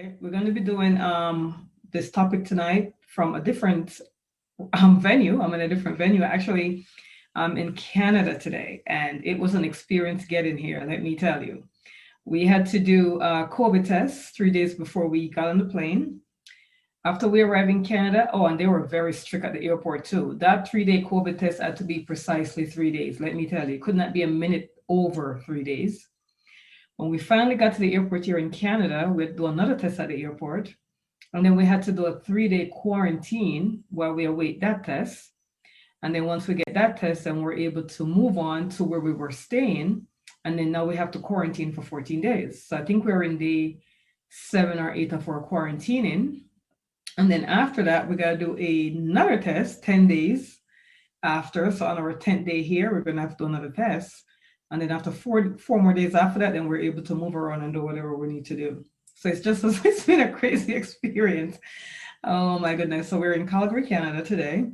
Okay, we're going to be doing this topic tonight from a different venue. I'm in a different venue. Actually, I'm in Canada today, and it was an experience getting here, let me tell you. We had to do a COVID test 3 days before we got on the plane. After we arrived in Canada, oh, and they were very strict at the airport too. That 3 day COVID test had to be precisely 3 days, let me tell you. It could not be a minute over 3 days. When we finally got to the airport here in Canada, we had to do another test at the airport. And then we had to do a 3 day quarantine while we await that test. And then once we get that test, then we're able to move on to where we were staying. And then now we have to quarantine for 14 days. So I think we're in day 7 or 8 of our quarantining. And then after that, we got to do another test 10 days after. So on our 10th day here, we're going to have to do another test. And then after four more days after that, then we're able to move around and do whatever we need to do. So it's been a crazy experience. Oh my goodness. So we're in Calgary, Canada today.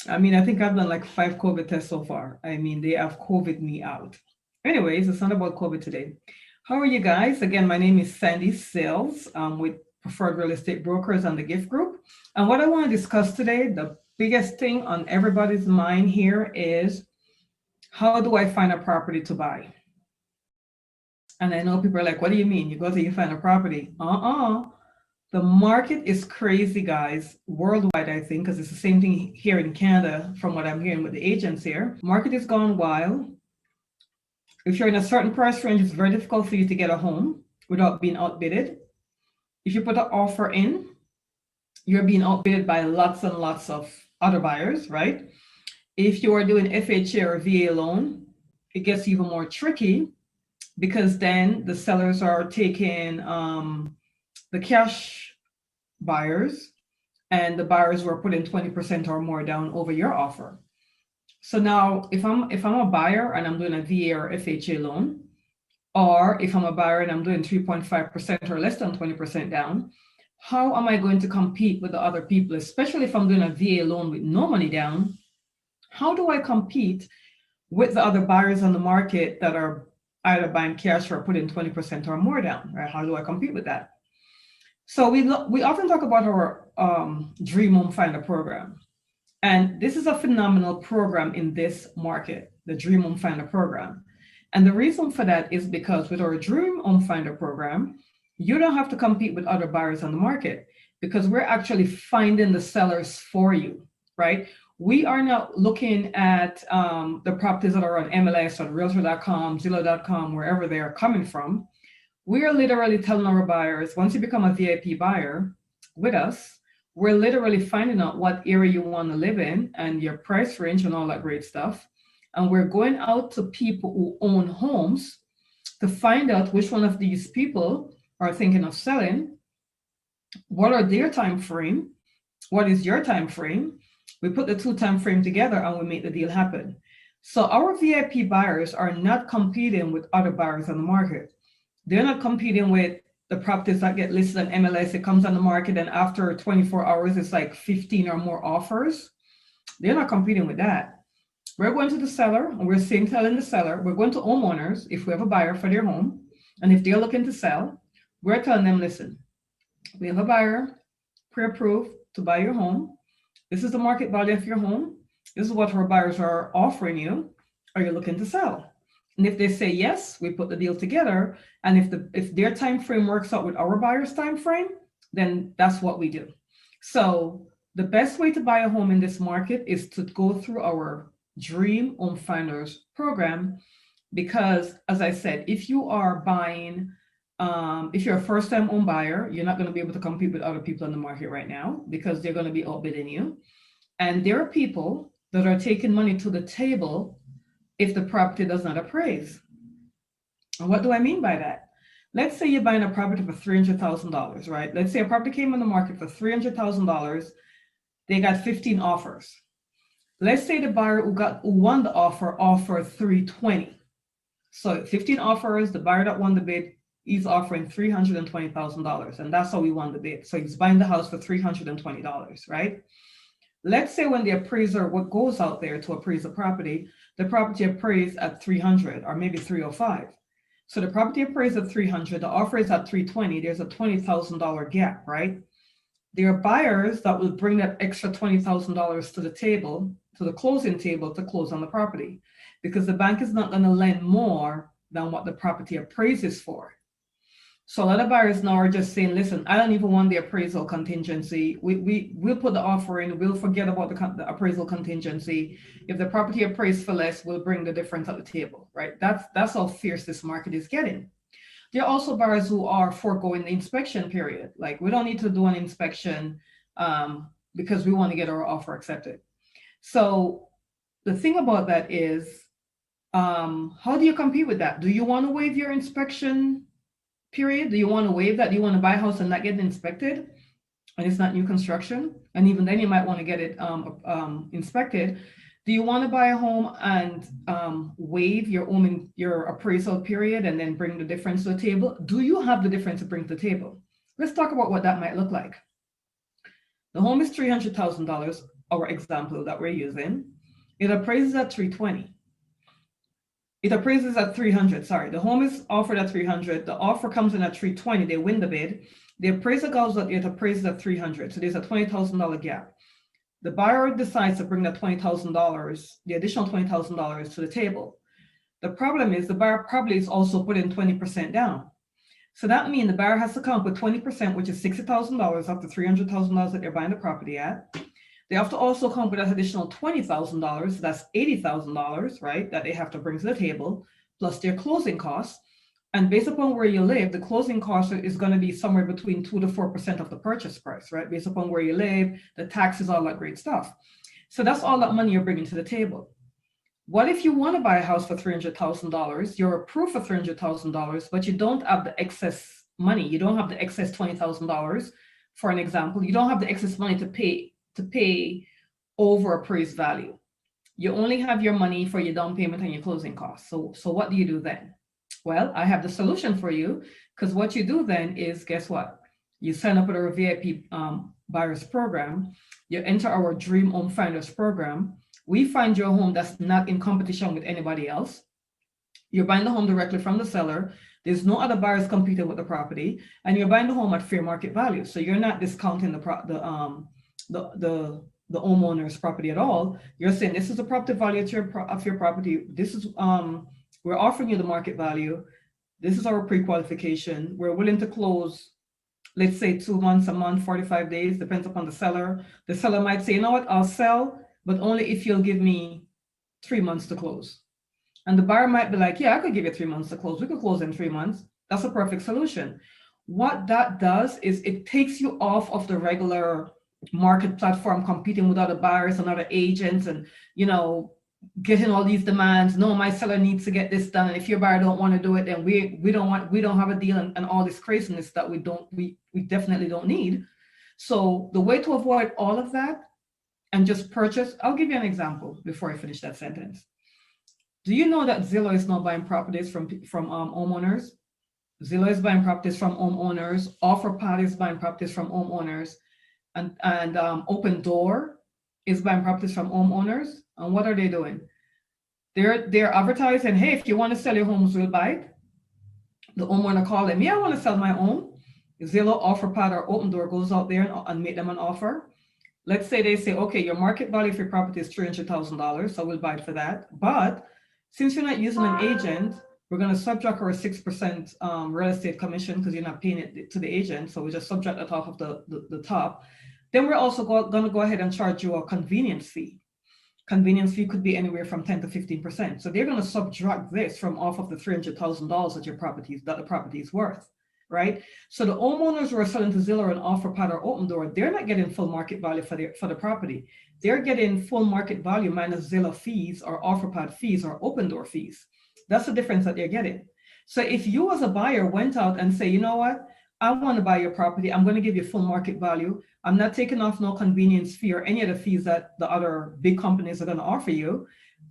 I mean, I think I've done like 5 COVID tests so far. I mean, they have COVID me out. Anyways, it's not about COVID today. How are you guys? Again, my name is Sandy Sills with Preferred Real Estate Brokers on the Giff Group. And what I want to discuss today, the biggest thing on everybody's mind here is, how do I find a property to buy? And I know people are like, what do you mean? You go till you find a property. The market is crazy, guys, worldwide, I think, because it's the same thing here in Canada from what I'm hearing with the agents here. Market is gone wild. If you're in a certain price range, it's very difficult for you to get a home without being outbidded. If you put an offer in, you're being outbidded by lots and lots of other buyers, right? If you are doing FHA or VA loan, it gets even more tricky because then the sellers are taking the cash buyers and the buyers were putting 20% or more down over your offer. So now if I'm a buyer and I'm doing a VA or FHA loan, or if I'm a buyer and I'm doing 3.5% or less than 20% down, how am I going to compete with the other people, especially if I'm doing a VA loan with no money down? How do I compete with the other buyers on the market that are either buying cash or putting 20% or more down, right? How do I compete with that? So we often talk about our Dream Home Finder program. And this is a phenomenal program in this market, the Dream Home Finder program. And the reason for that is because with our Dream Home Finder program, you don't have to compete with other buyers on the market because we're actually finding the sellers for you, right? We are not looking at the properties that are on MLS or Realtor.com, Zillow.com, wherever they are coming from. We are literally telling our buyers, once you become a VIP buyer with us, we're literally finding out what area you want to live in and your price range and all that great stuff. And we're going out to people who own homes to find out which one of these people are thinking of selling. What are their time frame? What is your time frame? We put the 2 time frame together and we make the deal happen. So our VIP buyers are not competing with other buyers on the market. They're not competing with the properties that get listed on MLS. It comes on the market and after 24 hours, it's like 15 or more offers. They're not competing with that. We're going to the seller and we're telling the seller, we're going to homeowners if we have a buyer for their home. And if they're looking to sell, we're telling them, listen, we have a buyer pre-approved to buy your home. This is the market value of your home. This is what our buyers are offering you. Are you looking to sell? And if they say yes, we put the deal together. And if their time frame works out with our buyer's time frame, then that's what we do. So the best way to buy a home in this market is to go through our Dream Home Finders program, because as I said, if you are buying, if you're a first-time home buyer, you're not going to be able to compete with other people in the market right now because they're going to be outbidding you. And there are people that are taking money to the table if the property does not appraise. And what do I mean by that? Let's say you're buying a property for $300,000, right? Let's say a property came on the market for $300,000. They got 15 offers. Let's say the buyer who won the offer offered $320,000. So 15 offers, the buyer that won the bid, he's offering $320,000, and that's how we won the bid. So he's buying the house for $320, right? Let's say when the appraiser goes out there to appraise the property appraised at 300 or maybe 305. So the property appraised at 300, the offer is at 320. There's a $20,000 gap, right? There are buyers that will bring that extra $20,000 to the table, to the closing table, to close on the property, because the bank is not going to lend more than what the property appraises for. So a lot of buyers now are just saying, listen, I don't even want the appraisal contingency. We'll put the offer in, we'll forget about the appraisal contingency. If the property appraised for less, we'll bring the difference at the table, right? That's how fierce this market is getting. There are also buyers who are foregoing the inspection period. Like, we don't need to do an inspection because we want to get our offer accepted. So the thing about that is, how do you compete with that? Do you want to waive your inspection period? Do you want to waive that? Do you want to buy a house and not get inspected, and it's not new construction? And even then you might want to get it inspected. Do you want to buy a home and waive your appraisal period and then bring the difference to the table? Do you have the difference to bring to the table? Let's talk about what that might look like. The home is $300,000, our example that we're using. It appraises at 320. It appraises at 300, sorry. The home is offered at 300. The offer comes in at 320. They win the bid. The appraiser goes that it appraises at 300. So there's a $20,000 gap. The buyer decides to bring that $20,000, the additional $20,000 to the table. The problem is the buyer probably is also putting 20% down. So that means the buyer has to come up with 20%, which is $60,000 off the $300,000 that they're buying the property at. They have to also come up with an additional $20,000, so that's $80,000, right, that they have to bring to the table, plus their closing costs. And based upon where you live, the closing cost is going to be somewhere between 2 to 4% of the purchase price, right? Based upon where you live, the taxes, all that great stuff. So that's all that money you're bringing to the table. What if you want to buy a house for $300,000? You're approved for $300,000, but you don't have the excess money. You don't have the excess $20,000, for an example. You don't have the excess money to pay over appraised value. You only have your money for your down payment and your closing costs. So what do you do then? Well, I have the solution for you, because what you do then is, guess what? You sign up with our VIP buyers program. You enter our Dream Home Finders program. We find your home that's not in competition with anybody else. You're buying the home directly from the seller. There's no other buyers competing with the property, and you're buying the home at fair market value. So you're not discounting the homeowner's property at all. You're saying, this is the property value of your property. This is we're offering you the market value. This is our pre-qualification. We're willing to close, let's say 2 months, a month, 45 days, depends upon the seller. The seller might say, you know what, I'll sell, but only if you'll give me 3 months to close. And the buyer might be like, yeah, I could give you 3 months to close. We could close in 3 months. That's a perfect solution. What that does is it takes you off of the regular market platform competing with other buyers and other agents and, getting all these demands. No, my seller needs to get this done. And if your buyer don't want to do it, then we don't have a deal, and all this craziness that we definitely don't need. So the way to avoid all of that and just purchase, I'll give you an example before I finish that sentence. Do you know that Zillow is now buying properties from homeowners? Zillow is buying properties from homeowners. OfferPad is buying properties from homeowners, and Open Door is buying properties from homeowners. And what are they doing? They're advertising, hey, if you want to sell your homes, we'll buy it. The homeowner call them, yeah, I want to sell my home. Zillow, OfferPad, or Open Door goes out there and make them an offer. Let's say they say, okay, your market value for your property is $300,000, so we'll buy it for that. But since you're not using an agent, we're going to subtract our 6% real estate commission, because you're not paying it to the agent. So we just subtract that off of the top. Then we're also going to go ahead and charge you a convenience fee. Convenience fee could be anywhere from 10 to 15%. So they're going to subtract this from off of the $300,000 that the property is worth, right? So the homeowners who are selling to Zillow and OfferPad or Open Door, they're not getting full market value for the property. They're getting full market value minus Zillow fees or OfferPad fees or Open Door fees. That's the difference that they're getting. So if you as a buyer went out and say, you know what, I want to buy your property, I'm going to give you full market value. I'm not taking off no convenience fee or any of the fees that the other big companies are going to offer you.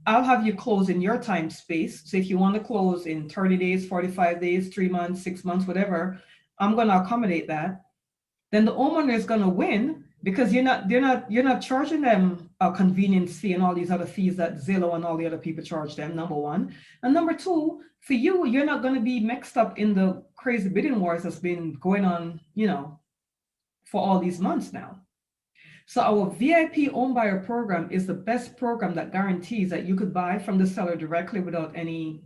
I'll have you close in your time space. So if you want to close in 30 days, 45 days, 3 months, 6 months, whatever, I'm going to accommodate that. Then the homeowner is going to win, because you're not charging them convenience fee and all these other fees that Zillow and all the other people charge them, number one. And number two, for you, you're not going to be mixed up in the crazy bidding wars that's been going on, for all these months now. So our VIP home buyer program is the best program that guarantees that you could buy from the seller directly without any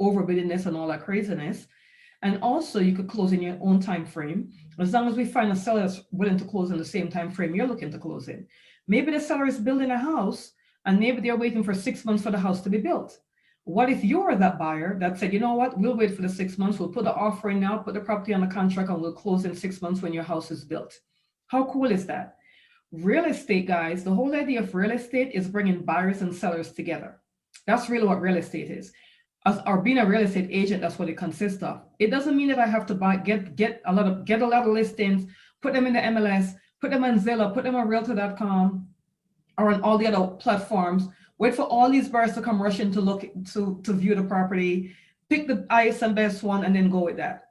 overbiddiness and all that craziness. And also you could close in your own time frame, as long as we find a seller that's willing to close in the same time frame you're looking to close in. Maybe the seller is building a house and maybe they're waiting for 6 months for the house to be built. What if you're that buyer that said, you know what, we'll wait for the 6 months, we'll put the offer in now, put the property on the contract, and we'll close in 6 months when your house is built? How cool is that? Real estate, guys, the whole idea of real estate is bringing buyers and sellers together. That's really what real estate is. Or being a real estate agent, that's what it consists of. It doesn't mean that I have to get a lot of listings, put them in the MLS, put them on Zillow, put them on Realtor.com, or on all the other platforms. Wait for all these buyers to come rushing to look to view the property, pick the highest and best one, and then go with that.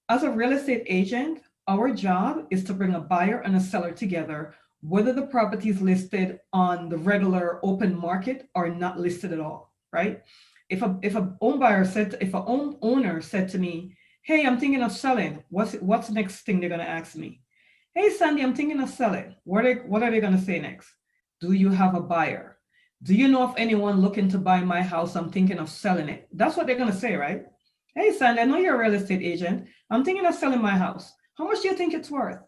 As a real estate agent, our job is to bring a buyer and a seller together, whether the property is listed on the regular open market or not listed at all, right? If a owner said to me, hey, I'm thinking of selling, what's the next thing they're going to ask me? Hey, Sandy, I'm thinking of selling. What are they going to say next? Do you have a buyer? Do you know of anyone looking to buy my house? I'm thinking of selling it. That's what they're going to say, right? Hey, Sandy, I know you're a real estate agent. I'm thinking of selling my house. How much do you think it's worth?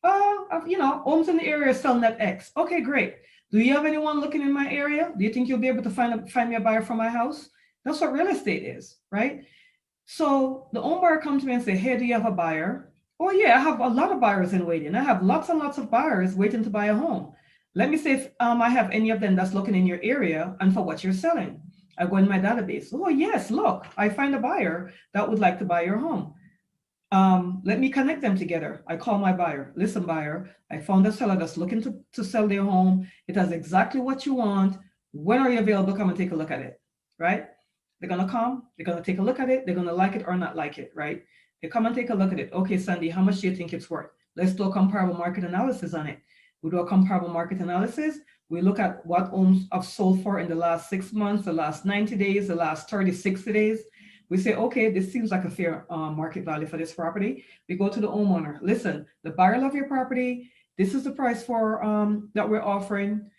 Homes in the area are selling at X. Okay, great. Do you have anyone looking in my area? Do you think you'll be able to find me a buyer for my house? That's what real estate is, right? So the home buyer comes to me and say, hey, do you have a buyer? Oh yeah, I have a lot of buyers in waiting. I have lots and lots of buyers waiting to buy a home. Let me see if I have any of them that's looking in your area and for what you're selling. I go in my database. Oh yes, look, I find a buyer that would like to buy your home. Let me connect them together. I call my buyer. Listen, buyer, I found a seller that's looking to sell their home. It has exactly what you want. When are you available? Come and take a look at it, right? They're going to come. They're going to take a look at it. They're going to like it or not like it, right? They come and take a look at it. Okay, Sandy, how much do you think it's worth? Let's do a comparable market analysis on it. We do a comparable market analysis. We look at what homes have sold for in the last 6 months, the last 90 days, the last 30, 60 days. We say, okay, this seems like a fair market value for this property. We go to the homeowner. Listen, the buyer loves your property. This is the price for that we're offering.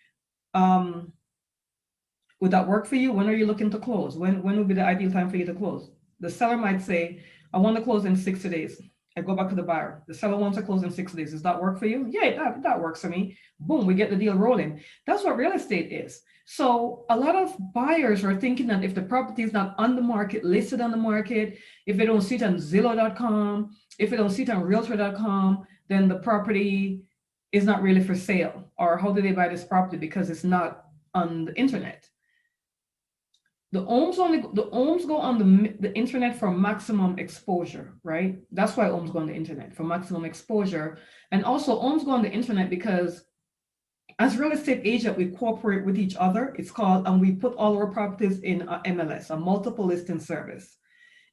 Would that work for you? When are you looking to close? When would be the ideal time for you to close? The seller might say, I want to close in 60 days. I go back to the buyer. The seller wants to close in 6 days. Does that work for you? Yeah, that works for me. Boom, we get the deal rolling. That's what real estate is. So a lot of buyers are thinking that if the property is not on the market, listed on the market, if they don't see it on Zillow.com, if they don't see it on Realtor.com, then the property is not really for sale. Or how do they buy this property? Because it's not on the internet. The homes go on the internet for maximum exposure, right? That's why homes go on the internet, for maximum exposure. And also homes go on the internet because as real estate agent, we cooperate with each other. It's called, and we put all our properties in a MLS, a multiple listing service.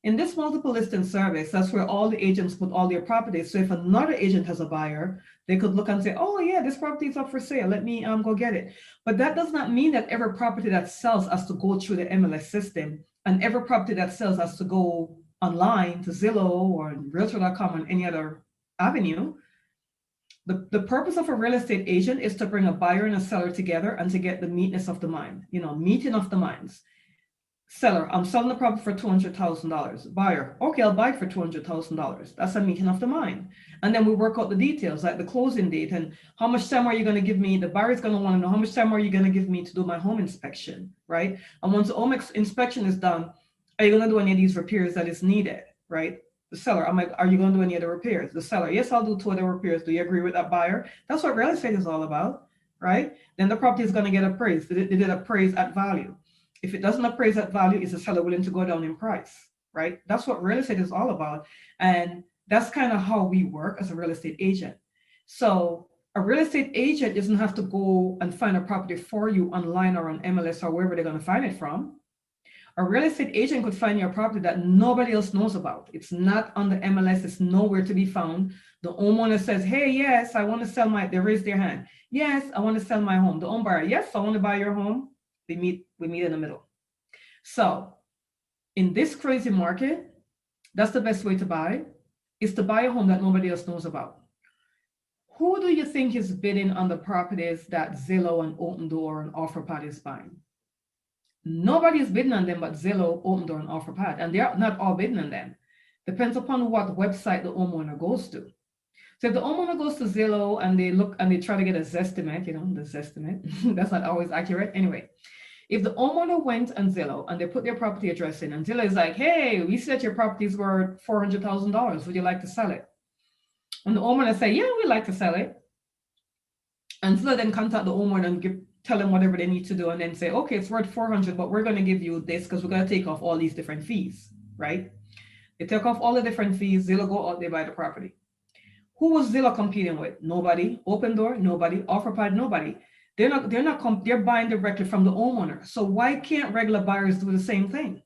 In this multiple listing service, that's where all the agents put all their properties. So if another agent has a buyer, they could look and say, oh yeah, this property is up for sale. Let me go get it. But that does not mean that every property that sells has to go through the MLS system, and every property that sells has to go online to Zillow or Realtor.com or any other avenue. The purpose of a real estate agent is to bring a buyer and a seller together and to get the meetness of the mind, meeting of the minds. Seller, I'm selling the property for $200,000. Buyer, okay, I'll buy it for $200,000. That's a meeting of the mind. And then we work out the details, like the closing date and how much time are you going to give me? The buyer is going to want to know how much time are you going to give me to do my home inspection, right? And once the home inspection is done, are you going to do any of these repairs that is needed, right? The seller, I'm like, are you going to do any other repairs? The seller, yes, I'll do 2 other repairs. Do you agree with that buyer? That's what real estate is all about, right? Then the property is going to get appraised. They did appraise at value. If it doesn't appraise at value, is the seller willing to go down in price, right? That's what real estate is all about. And that's kind of how we work as a real estate agent. So a real estate agent doesn't have to go and find a property for you online or on MLS or wherever they're going to find it from. A real estate agent could find your property that nobody else knows about. It's not on the MLS. It's nowhere to be found. The homeowner says, hey, yes, I want to sell they raise their hand. Yes, I want to sell my home. The home buyer, yes, I want to buy your home. We meet in the middle. So in this crazy market, that's the best way to buy, is to buy a home that nobody else knows about. Who do you think is bidding on the properties that Zillow and Open Door and OfferPad is buying? Nobody is bidding on them but Zillow, Open Door, and OfferPad, and they're not all bidding on them. Depends upon what website the homeowner goes to. So if the homeowner goes to Zillow and they look and they try to get a Zestimate, the Zestimate, that's not always accurate. Anyway, if the homeowner went on Zillow and they put their property address in, and Zillow is like, hey, we said your property is worth $400,000. Would you like to sell it? And the homeowner say, yeah, we'd like to sell it. And Zillow then contact the homeowner and tell them whatever they need to do, and then say, okay, it's worth 400, but we're going to give you this because we're going to take off all these different fees, right? They take off all the different fees. Zillow go out, they buy the property. Who was Zillow competing with? Nobody. Open Door, nobody. OfferPad, nobody. They're buying directly from the homeowner. So why can't regular buyers do the same thing?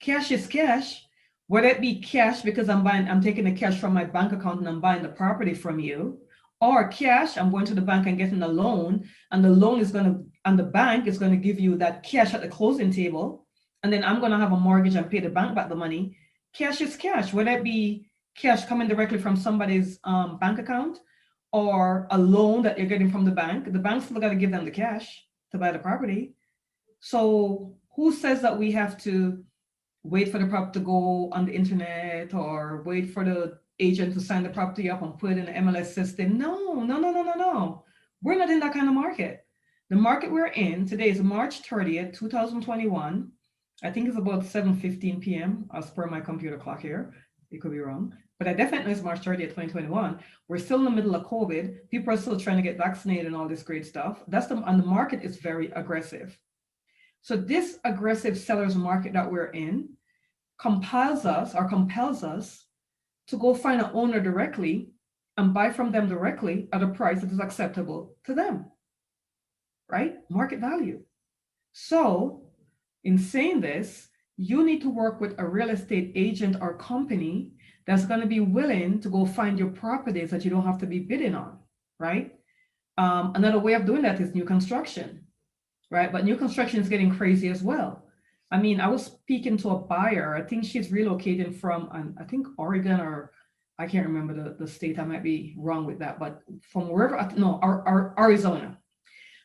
Cash is cash. Whether it be cash because I'm taking the cash from my bank account and I'm buying the property from you, or cash, I'm going to the bank and getting a loan, and the bank is going to give you that cash at the closing table, and then I'm going to have a mortgage and pay the bank back the money. Cash is cash. Whether it be cash coming directly from somebody's bank account or a loan that you're getting from the bank's still got to give them the cash to buy the property. So who says that we have to wait for the property to go on the internet or wait for the agent to sign the property up and put it in the MLS system? No. We're not in that kind of market. The market we're in today is March 30th, 2021. I think it's about 7:15 p.m. as per my computer clock here. It could be wrong, but I definitely know it's March 30th, 2021. We're still in the middle of COVID. People are still trying to get vaccinated and all this great stuff. And the market is very aggressive. So this aggressive seller's market that we're in compels us to go find an owner directly and buy from them directly at a price that is acceptable to them, right? Market value. So in saying this, you need to work with a real estate agent or company that's going to be willing to go find your properties that you don't have to be bidding on, right? Another way of doing that is new construction, right? But new construction is getting crazy as well. I mean, I was speaking to a buyer. I think she's relocating from, I think Oregon, or I can't remember the state. I might be wrong with that, but from wherever, Arizona.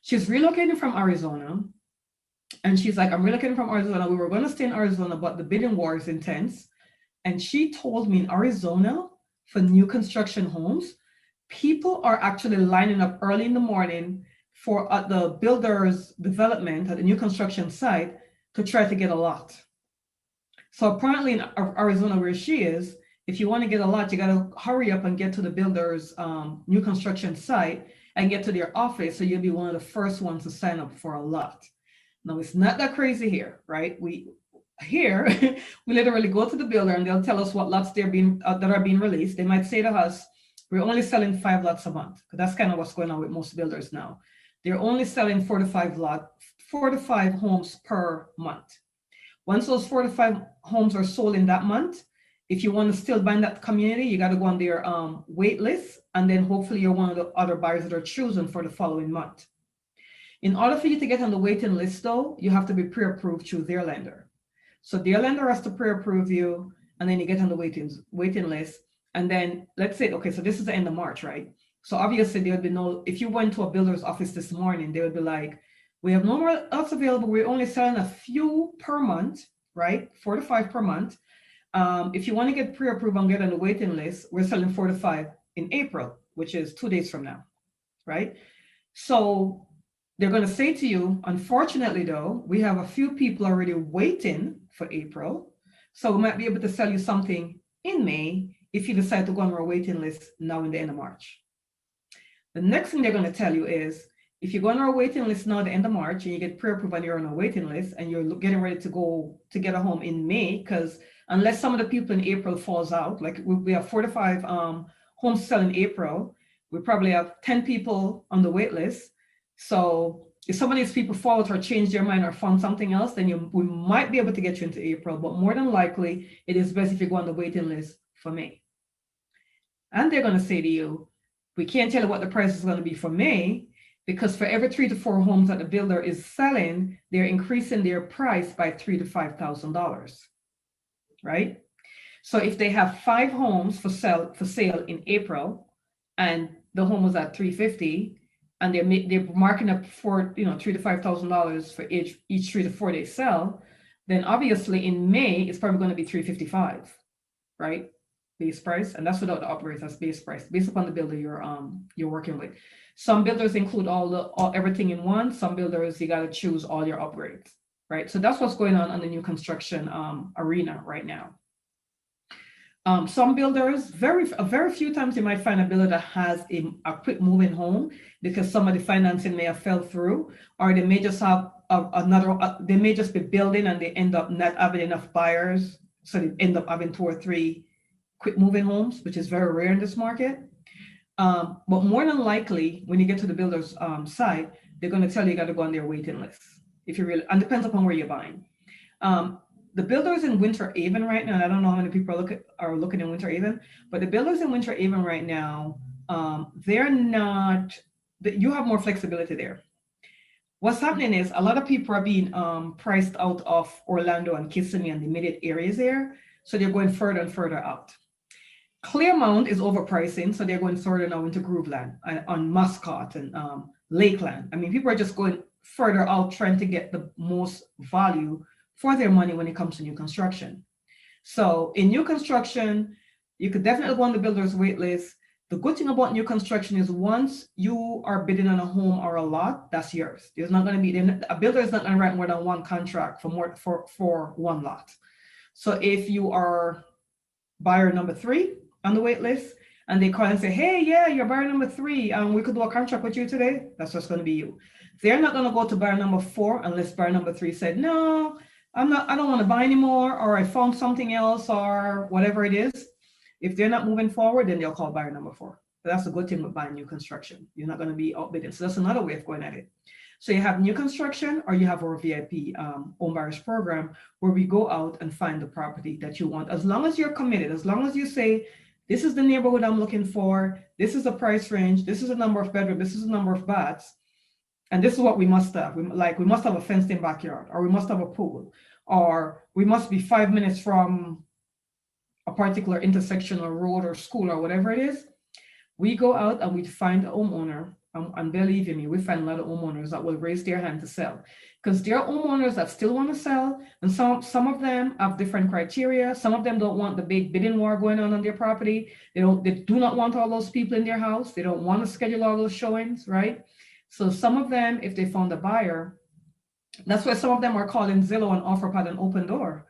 She's relocating from Arizona. And she's like, I'm relocating from Arizona. We were going to stay in Arizona, but the bidding war is intense. And she told me in Arizona, for new construction homes, people are actually lining up early in the morning for the builder's development at the new construction site to try to get a lot. So apparently in Arizona, where she is, if you want to get a lot, you got to hurry up and get to the builder's new construction site and get to their office, so you'll be one of the first ones to sign up for a lot. Now, it's not that crazy here, right? We literally go to the builder and they'll tell us what lots that are being released. They might say to us, we're only selling 5 lots a month, because that's kind of what's going on with most builders now. They're only selling 4 to 5 homes per month. Once those 4 to 5 homes are sold in that month, if you want to still buy in that community, you got to go on their wait list, and then hopefully you're one of the other buyers that are chosen for the following month. In order for you to get on the waiting list, though, you have to be pre-approved through their lender. So their lender has to pre-approve you, and then you get on the waiting list. And then let's say, okay, so this is the end of March, right? So obviously there would be if you went to a builder's office this morning, they would be like, we have no more lots available. We're only selling a few per month, right? 4 to 5 per month. If you want to get pre-approved and get on the waiting list, we're selling 4 to 5 in April, which is 2 days from now, right? So they're going to say to you, unfortunately, though, we have a few people already waiting for April. So we might be able to sell you something in May if you decide to go on our waiting list now in the end of March. The next thing they're going to tell you is, if you go on our waiting list now at the end of March and you get pre-approved and you're on a waiting list and you're getting ready to go to get a home in May, because unless some of the people in April falls out, like we have 4 to 5 homes sell in April, we probably have 10 people on the wait list. So if some of these people fall out or change their mind or found something else, then we might be able to get you into April. But more than likely, it is best if you go on the waiting list for May. And they're going to say to you, we can't tell you what the price is going to be for May, because for every 3 to 4 homes that the builder is selling, they're increasing their price by $3,000 to $5,000, right? So if they have 5 homes for sale in April, and the home was at $350, and they're marking up for $3,000 to $5,000 for each 3 to 4 they sell, then obviously in May it's probably going to be $355, right? Base price, and that's without the upgrades. That's base price, based upon the builder you're working with. Some builders include everything in one. Some builders, you got to choose all your upgrades, right? So that's what's going on the new construction arena right now. Some builders, very few times you might find a builder that has a quick moving home because some of the financing may have fell through, or they may just have they may just be building and they end up not having enough buyers, so they end up having 2 or 3 quick moving homes, which is very rare in this market. But more than likely, when you get to the builder's site, they're going to tell you got to go on their waiting list. If you really, and depends upon where you're buying. The builders in Winter Haven right now, and I don't know how many people are looking in Winter Haven, but the builders in Winter Haven right now, they're not, you have more flexibility there. What's happening is a lot of people are being priced out of Orlando and Kissimmee and the immediate areas there, so they're going further and further out. Clearmount is overpricing, so they're going further now into Grooveland, on Muscat and Lakeland. I mean, people are just going further out trying to get the most value for their money when it comes to new construction. So in new construction, you could definitely go on the builder's wait list. The good thing about new construction is once you are bidding on a home or a lot, that's yours. There's not going to be, a builder is not going to write more than one contract for one lot. So if you are buyer number 3 on the wait list, and they call and say, hey, yeah, you're buyer number 3, we could do a contract with you today, that's just going to be you. They're not going to go to buyer number 4 unless buyer number 3 said, no, I don't want to buy anymore, or I found something else, or whatever it is. If they're not moving forward, then they'll call buyer number 4. But that's a good thing with buying new construction. You're not going to be outbidding. So that's another way of going at it. So you have new construction, or you have our VIP home buyers program, where we go out and find the property that you want. As long as you're committed, as long as you say, this is the neighborhood I'm looking for, this is the price range, this is the number of bedrooms, this is the number of baths, and this is what we must have. We must have a fenced-in backyard, or we must have a pool, or we must be 5 minutes from a particular intersection or road or school or whatever it is. We go out and we find a homeowner, and believe me, we find a lot of homeowners that will raise their hand to sell, because there are homeowners that still want to sell, and some of them have different criteria. Some of them don't want the big bidding war going on their property. They do not want all those people in their house. They don't want to schedule all those showings, right? So some of them, if they found a buyer, that's why some of them are calling Zillow and OfferPad and Open Door,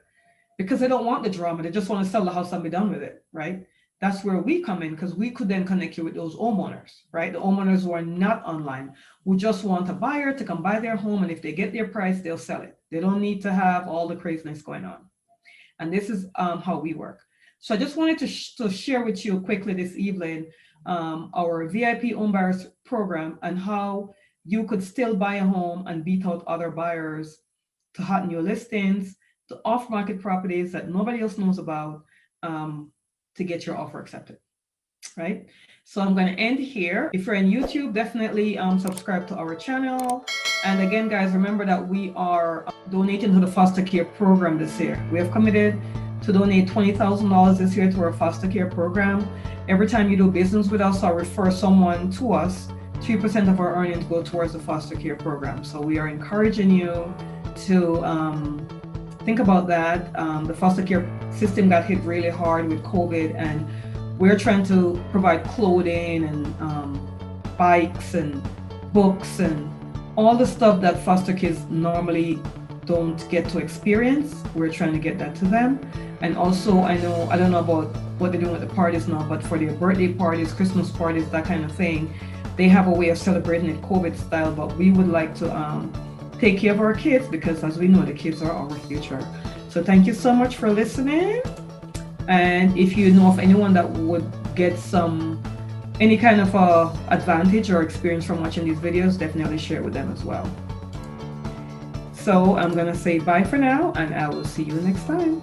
because they don't want the drama. They just want to sell the house and be done with it, right? That's where we come in, because we could then connect you with those homeowners, right? The homeowners who are not online, who just want a buyer to come buy their home, and if they get their price, they'll sell it. They don't need to have all the craziness going on. And this is how we work. So I just wanted to share with you quickly this evening our VIP home buyers program, and how you could still buy a home and beat out other buyers to hot new listings, to off-market properties that nobody else knows about, to get your offer accepted, right? So I'm going to end here. If you're on YouTube, definitely subscribe to our channel. And again, guys, remember that we are donating to the foster care program this year. We have committed to donate $20,000 this year to our foster care program. Every time you do business with us or refer someone to us, 3% of our earnings go towards the foster care program. So we are encouraging you to think about that. The foster care system got hit really hard with COVID, and we're trying to provide clothing and bikes and books and all the stuff that foster kids normally don't get to experience. We're trying to get that to them. And also, I don't know about what they're doing with the parties now, but for their birthday parties, Christmas parties, that kind of thing, they have a way of celebrating it COVID style, but we would like to take care of our kids, because as we know, the kids are our future. So thank you so much for listening. And if you know of anyone that would get any kind of advantage or experience from watching these videos, definitely share it with them as well. So I'm going to say bye for now, and I will see you next time.